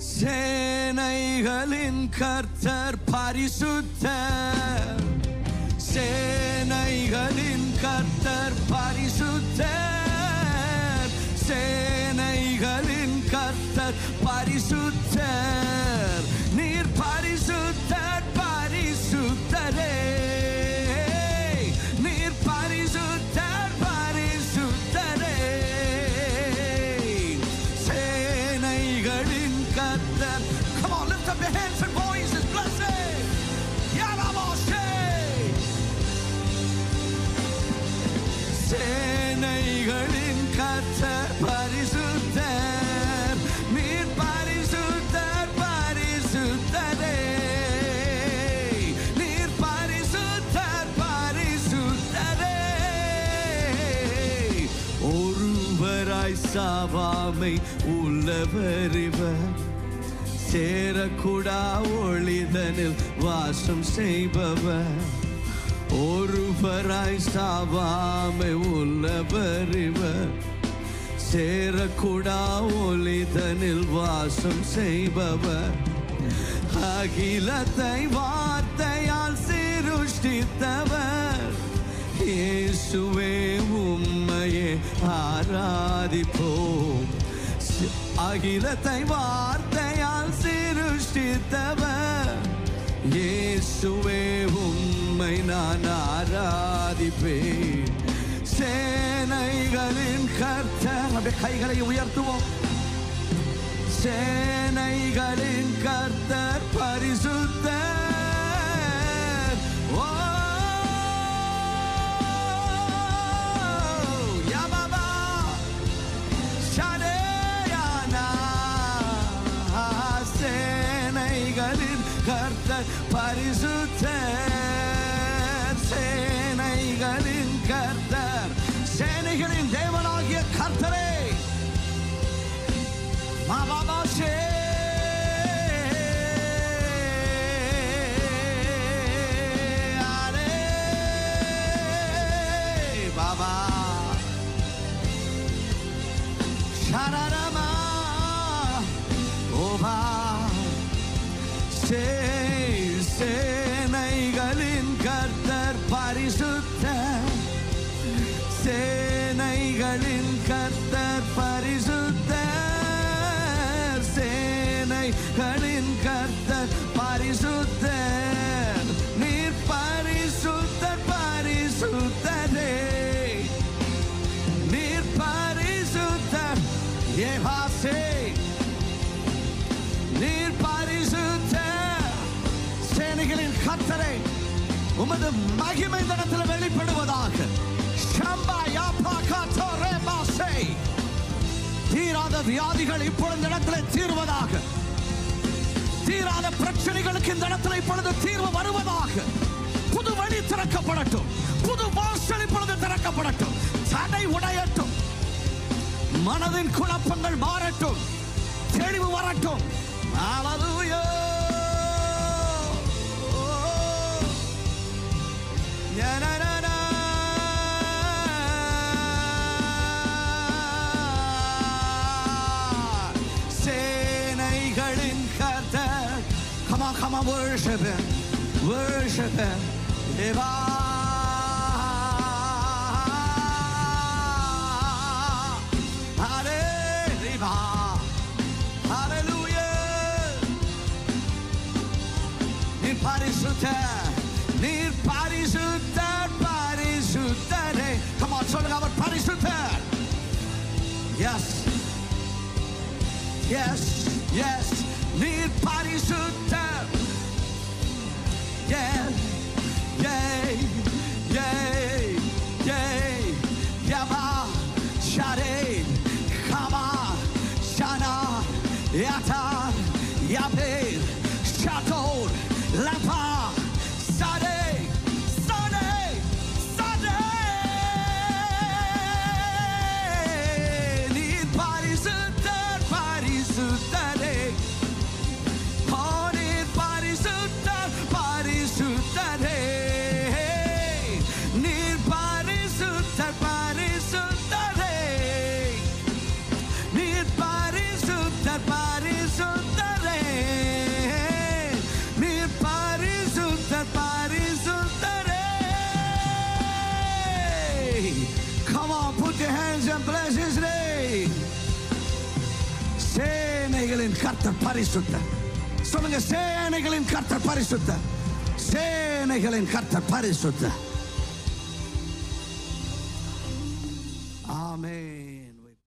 சேனைகளின் கர்த்தர் பரிசுத்தர், சேனைகளின் கர்த்தர் பரிசுத்தர், சேனைகளின் கர்த்தர் பரிசுத்தர், நீர் பரிசுத்தர் பரிசுத்தரே, நீர் பரிசுத்தர் பரிசுத்தரே, சேனைகளின் கர்த்தர். Come on, lift up your hands and voices, bless it. Yalamoshe. சேனைகளின் கர்த்தர் பரிசுத்தர், நீர் பரிசுத்தர் பரிசுத்தரே, நீர் பரிசுத்தர் பரிசுத்தரே. ஒருவராய் சாவாமை உள்ளவர் இவர், சேரக்கூடா ஒளிதனில் வாசம் செய்பவர். ஒருவராய் சாவாமை உள்ளவர் இவர், சேரக்கூடா ஒளிதனில் வாசம் செய்பவர். அகிலத்தை வார்த்தையால் சிருஷ்டித்தவர், இயேசுவே உம்மையே ஆராதிப்போம். அகிலத்தை வார்த்தையால் சிருஷ்டித்தவர், இயேசுவே உம்மை நான் ஆராதிப்பேன். சேனைகளின் கர்த்தர். அப்படியே கைகளை உயர்த்துவோம். சேனைகளின் கர்த்தர் பரிசுத்தர். ஓ யாபாபா ஷானேயானா. சேனைகளின் கர்த்தர் பரிசுத்தர், சேனைகளின் கர்த்தர், சேனைகளின் தேவனாகிய கர்த்தரே. மாபாபாஷே அரே பாபா ஷரரமா ஓபா. சேனைகளின் கர்த்தர் பரிசுத்தர், சேனைகளின் கர்த்தர் பரிசுத்தர், சேனைகளின் கர்த்தர் பரிசுத்தர், நீர் பரிசுத்தர் பரிசுத்தரே, நீர் பரிசுத்தர் யெகோவா. நீர் பரிசுத்தர். சேனைகளின் கர்த்தரே, உமது மகிமை இந்த இடத்தில் வெளிப்படுவதாக. தீராத வியாதிகள் இப்பொழுது இந்த இடத்தில் தீர்வதாக. தீராத பிரச்சனைகளுக்கு இந்த இடத்தில் இப்பொழுது தீர்வு வருவதாக. புது வழி திறக்கப்படட்டும், புது வாசல் இப்பொழுது திறக்கப்படட்டும், தடை உடையட்டும், மனதின் குழப்பங்கள் மாறட்டும், தெளிவு வரட்டும். ஹல்லேலூயா. சேனைகளின் கர்த்தர். Come on, come on, worship him, worship him. Deva Hallelujah, hallelujah. நீர் பரிசுத்தர், நீர் பரிசுத்தர் பரிசுத்தரே. Come on, சொல்லுங்க, அவர் பரிசுத்தர். Yes, yes, yes. நீர் பரிசுத்தர். Yeah, yeah, yeah, yeah. Yaba, Share, Kama, Shana, Yata, Yabe, Shator, Lapa, Sade, Sade, Sade. Need Parisutter, Parisutare. Oh, need Parisutter, Parisutare. Need Parisutter, Parisutare. Need Parisutter, Parisutare. சேனைகளின் கர்த்தர் பரிசுத்தர். சொல்லுங்க, சேனைகளின் கர்த்தர் பரிசுத்தர். சேனைகளின் கர்த்தர் பரிசுத்தர். ஆமென்.